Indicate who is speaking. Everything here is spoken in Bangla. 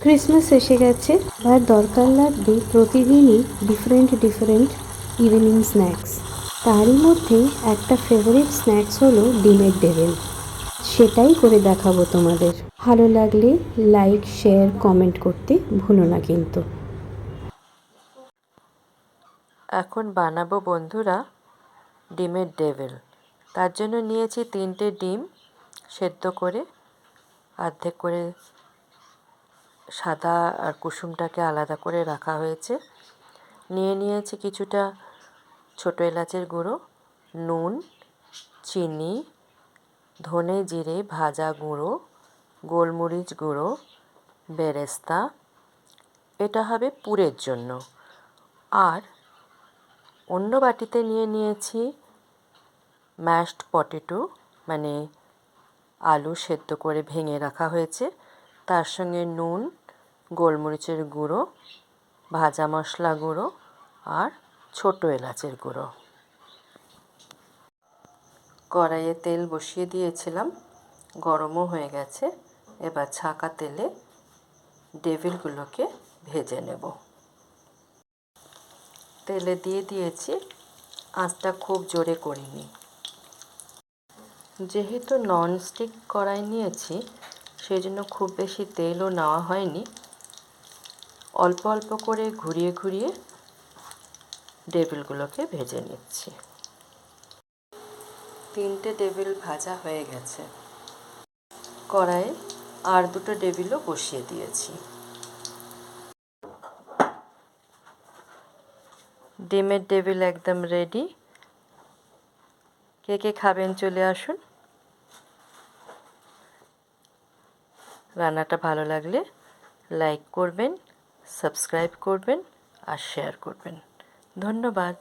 Speaker 1: ক্রিসমাস এসে গেছে, আর দরকার লাগবে প্রতিদিনই ডিফারেন্ট ইভিনিং স্ন্যাক্স। তারই মধ্যে একটা ফেভারিট স্ন্যাক্স হলো ডিমের ডেভিল। সেটাই করে দেখাবো তোমাদের। ভালো লাগলে লাইক, শেয়ার, কমেন্ট করতে ভুলো না কিন্তু।
Speaker 2: এখন বানাবো বন্ধুরা ডিমের ডেভিল। তার জন্য নিয়েছি 3টে ডিম সেদ্ধ করে অর্ধেক করে সাদা আর কুসুমটাকে আলাদা করে রাখা হয়েছে। নিয়েছি কিছুটা ছোটো এলাচের গুঁড়ো, নুন, চিনি, ধনে জিরে ভাজা গুঁড়ো, গোলমরিচ গুঁড়ো, বেরেস্তা। এটা হবে পুরের জন্য। আর অন্য বাটিতে নিয়েছি ম্যাশড পটেটো, মানে আলু সেদ্ধ করে ভেঙে রাখা হয়েছে। তার সঙ্গে নুন, গোলমরিচের গুঁড়ো, ভাজা মশলা গুঁড়ো আর ছোটো এলাচের গুঁড়ো। কড়াইয়ে তেল বসিয়ে দিয়েছিলাম, গরমও হয়ে গেছে। এবার ছাঁকা তেলে ডেভিলগুলোকে ভেজে নেব। তেলে দিয়ে দিয়েছি, আঁচটা খুব জোরে করিনি। যেহেতু ননস্টিক কড়াই নিয়েছি সেই জন্য খুব বেশি তেলও নেওয়া হয়নি। অল্প অল্প করে ঘুরিয়ে ডেভিলগুলোকে ভেজে নিচ্ছি। 3টে ডেভিল ভাজা হয়ে গেছে। কড়াইয়ে আর 2টো ডেভিলও বসিয়ে দিয়েছি। ডিমের ডেভিল একদম রেডি। কে খাবেন চলে আসুন। রান্নাটা ভালো লাগলে লাইক করবেন, সাবস্ক্রাইব করবেন আর শেয়ার করবেন। ধন্যবাদ।